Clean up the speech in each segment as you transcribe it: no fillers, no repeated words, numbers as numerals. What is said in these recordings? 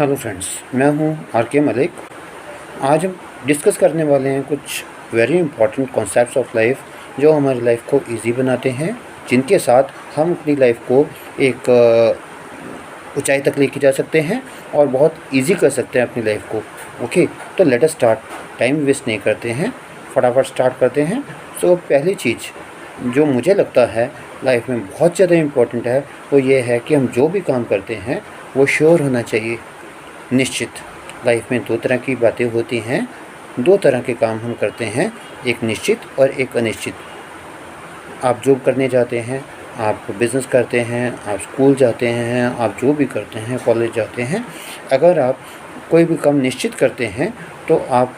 Hello friends, मैं हूं are के मलिक। आज हम डिस्कस करने वाले हैं कुछ very important concepts of life जो हमारी लाइफ को इजी बनाते हैं, जिनके साथ हम अपनी लाइफ को एक ऊंचाई तक लेके जा सकते हैं और बहुत इजी कर सकते हैं अपनी लाइफ को। ओके, तो let us start. Time waste नहीं करते हैं, फटाफट स्टार्ट करते हैं। सो पहली चीज़ जो मुझे लगता है लाइफ में बहुत ज़्यादा इम्पोर्टेंट है वो ये है कि हम जो भी काम करते हैं वो श्योर होना चाहिए, निश्चित। लाइफ में दो तरह की बातें होती हैं, दो तरह के काम हम करते हैं, एक निश्चित और एक अनिश्चित। आप जॉब करने जाते हैं, आप बिज़नेस करते हैं, आप स्कूल जाते हैं, आप जो भी करते हैं, कॉलेज जाते हैं, अगर आप कोई भी काम निश्चित करते हैं तो आप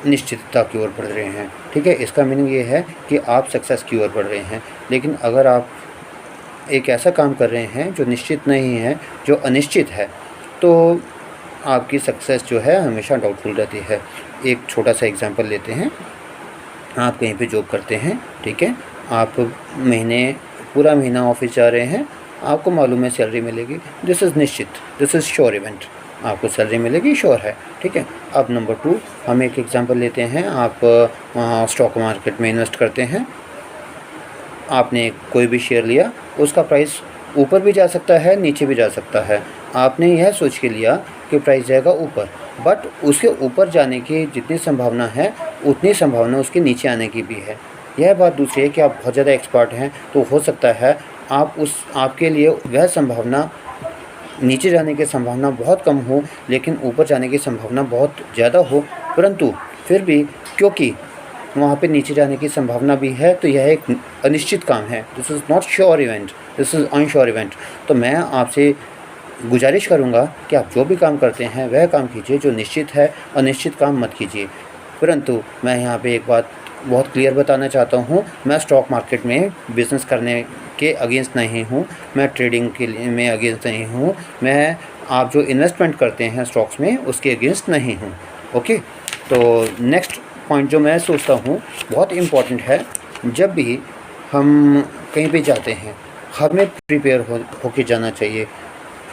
निश्चितता की ओर बढ़ रहे हैं। ठीक है, इसका मीनिंग ये है कि आप सक्सेस की ओर बढ़ रहे हैं। लेकिन अगर आप एक ऐसा काम कर रहे हैं जो निश्चित नहीं है, जो अनिश्चित है, तो आपकी सक्सेस जो है हमेशा डाउटफुल रहती है। एक छोटा सा एग्जांपल लेते हैं। आप कहीं पे जॉब करते हैं, ठीक है, आप पूरा महीना ऑफिस जा रहे हैं, आपको मालूम है सैलरी मिलेगी, दिस इज़ निश्चित, दिस इज़ श्योर इवेंट, आपको सैलरी मिलेगी, श्योर है। ठीक है, अब नंबर 2 हम एक एग्जांपल लेते हैं। आप स्टॉक मार्केट में इन्वेस्ट करते हैं, आपने कोई भी शेयर लिया, उसका प्राइस ऊपर भी जा सकता है, नीचे भी जा सकता है। आपने यह सोच के लिया कि प्राइस जाएगा ऊपर, बट उसके ऊपर जाने की जितनी संभावना है उतनी संभावना उसके नीचे आने की भी है। यह बात दूसरी है कि आप बहुत ज़्यादा एक्सपर्ट हैं, तो हो सकता है आपके लिए वह संभावना, नीचे जाने की संभावना बहुत कम हो लेकिन ऊपर जाने की संभावना बहुत ज़्यादा हो। परंतु फिर भी क्योंकि वहाँ पे नीचे जाने की संभावना भी है, तो यह एक अनिश्चित काम है। This is not sure event, this is unsure event. तो मैं आपसे गुजारिश करूँगा कि आप जो भी काम करते हैं वह काम कीजिए जो निश्चित है, अनिश्चित काम मत कीजिए। परंतु मैं यहाँ पे एक बात बहुत क्लियर बताना चाहता हूँ, मैं स्टॉक मार्केट में बिज़नेस करने के अगेंस्ट नहीं हूँ, मैं ट्रेडिंग के लिए में अगेंस्ट नहीं हूँ, मैं आप जो इन्वेस्टमेंट करते हैं स्टॉक्स में उसके अगेंस्ट नहीं हूँ। ओके, तो नेक्स्ट पॉइंट जो मैं सोचता हूँ बहुत इम्पॉर्टेंट है, जब भी हम कहीं पे जाते हैं हमें प्रिपेयर होके जाना चाहिए।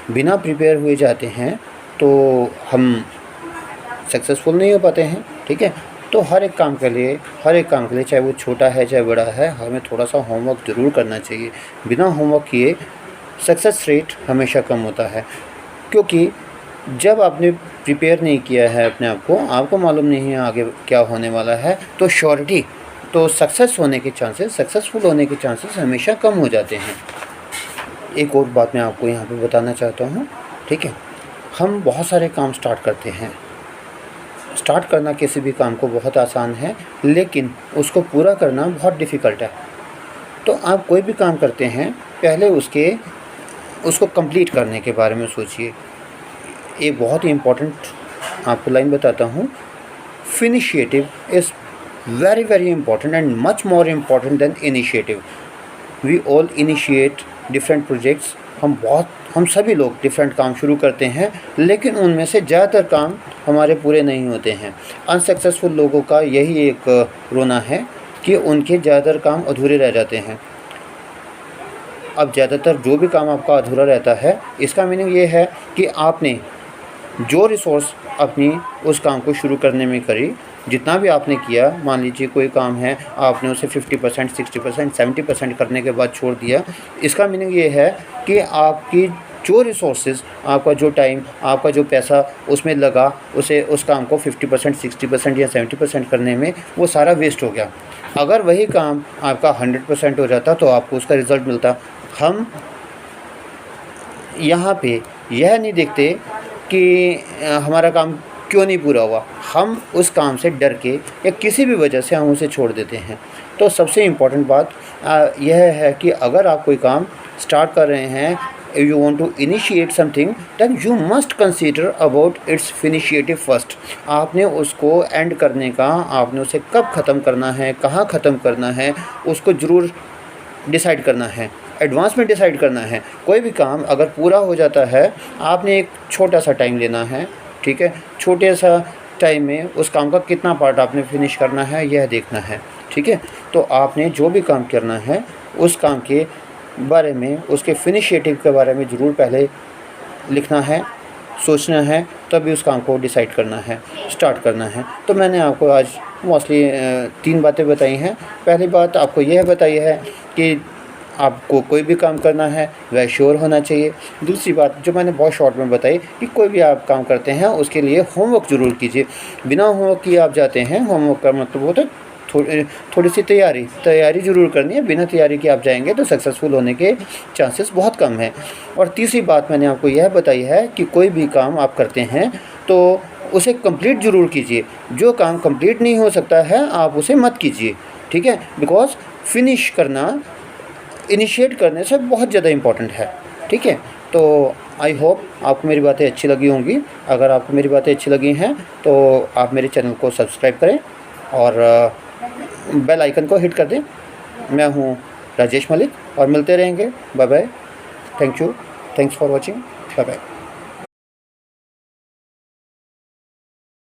बिना प्रिपेयर हुए जाते हैं तो हम सक्सेसफुल नहीं हो पाते हैं। ठीक है, तो हर एक काम के लिए चाहे वो छोटा है चाहे बड़ा है, हमें थोड़ा सा होमवर्क ज़रूर करना चाहिए। बिना होमवर्क किए सक्सेस रेट हमेशा कम होता है, क्योंकि जब आपने प्रिपेयर नहीं किया है अपने आप को, आपको मालूम नहीं है आगे क्या होने वाला है, तो श्योरिटी, तो सक्सेसफुल होने के चांसेस हमेशा कम हो जाते हैं। एक और बात मैं आपको यहाँ पे बताना चाहता हूँ। ठीक है, हम बहुत सारे काम स्टार्ट करते हैं। स्टार्ट करना किसी भी काम को बहुत आसान है, लेकिन उसको पूरा करना बहुत डिफ़िकल्ट है। तो आप कोई भी काम करते हैं, पहले उसको कंप्लीट करने के बारे में सोचिए। एक बहुत ही इम्पॉर्टेंट आपको लाइन बताता हूँ, finishiative is very very important and much more important than initiative. We all initiate different projects. हम सभी लोग डिफरेंट काम शुरू करते हैं, लेकिन उनमें से ज़्यादातर काम हमारे पूरे नहीं होते हैं। अनसक्सेसफुल लोगों का यही एक रोना है कि उनके ज़्यादातर काम अधूरे रह जाते हैं। अब ज़्यादातर जो भी काम आपका अधूरा रहता है, इसका मीनिंग ये है कि आपने जो रिसोर्स अपनी उस काम को शुरू करने में करी, जितना भी आपने किया, मान लीजिए कोई काम है, आपने उसे 50%, 60%, 70% करने के बाद छोड़ दिया, इसका मीनिंग ये है कि आपकी जो रिसोर्सेज, आपका जो टाइम, आपका जो पैसा उसमें लगा, उस काम को 50%, 60% या 70% करने में, वो सारा वेस्ट हो गया। अगर वही काम आपका 100% हो जाता तो आपको उसका रिज़ल्ट मिलता। हम यहाँ पे यह नहीं देखते कि हमारा काम क्यों नहीं पूरा हुआ, हम उस काम से डर के या किसी भी वजह से हम उसे छोड़ देते हैं। तो सबसे इम्पॉर्टेंट बात यह है कि अगर आप कोई काम स्टार्ट कर रहे हैं, you want to initiate something, then you must consider about its finishing first। आपने उसको एंड करने का, आपने उसे कब ख़त्म करना है, कहाँ ख़त्म करना है, उसको ज़रूर डिसाइड करना है, एडवांस में डिसाइड करना है। कोई भी काम अगर पूरा हो जाता है, आपने एक छोटा सा टाइम लेना है। ठीक है, छोटे सा टाइम में उस काम का कितना पार्ट आपने फिनिश करना है यह देखना है। ठीक है, तो आपने जो भी काम करना है उस काम के बारे में, उसके फिनिशिएटिव के बारे में ज़रूर पहले लिखना है, सोचना है, तभी उस काम को डिसाइड करना है, स्टार्ट करना है। तो मैंने आपको आज मोस्टली 3 बातें बताई हैं। पहली बात आपको यह बताई है कि आपको कोई भी काम करना है वह श्योर होना चाहिए। दूसरी बात जो मैंने बहुत शॉर्ट में बताई कि कोई भी आप काम करते हैं उसके लिए होमवर्क ज़रूर कीजिए। बिना होमवर्क किए आप जाते हैं, होमवर्क का मतलब होता है थोड़ी सी तैयारी ज़रूर करनी है। बिना तैयारी के आप जाएंगे तो सक्सेसफुल होने के चांसेस बहुत कम हैं। और तीसरी बात मैंने आपको यह बताई है कि कोई भी काम आप करते हैं तो उसे कंप्लीट ज़रूर कीजिए। जो काम कंप्लीट नहीं हो सकता है आप उसे मत कीजिए, ठीक है। बिकॉज फिनिश करना इनिशिएट करने से बहुत ज़्यादा इम्पॉर्टेंट है, ठीक है। तो आई होप आपको मेरी बातें अच्छी लगी होंगी। अगर आपको मेरी बातें अच्छी लगी हैं तो आप मेरे चैनल को सब्सक्राइब करें और बेल आइकन को हिट कर दें। मैं हूं राजेश मलिक और मिलते रहेंगे। Bye bye. Thank you. Thanks for watching. Bye bye.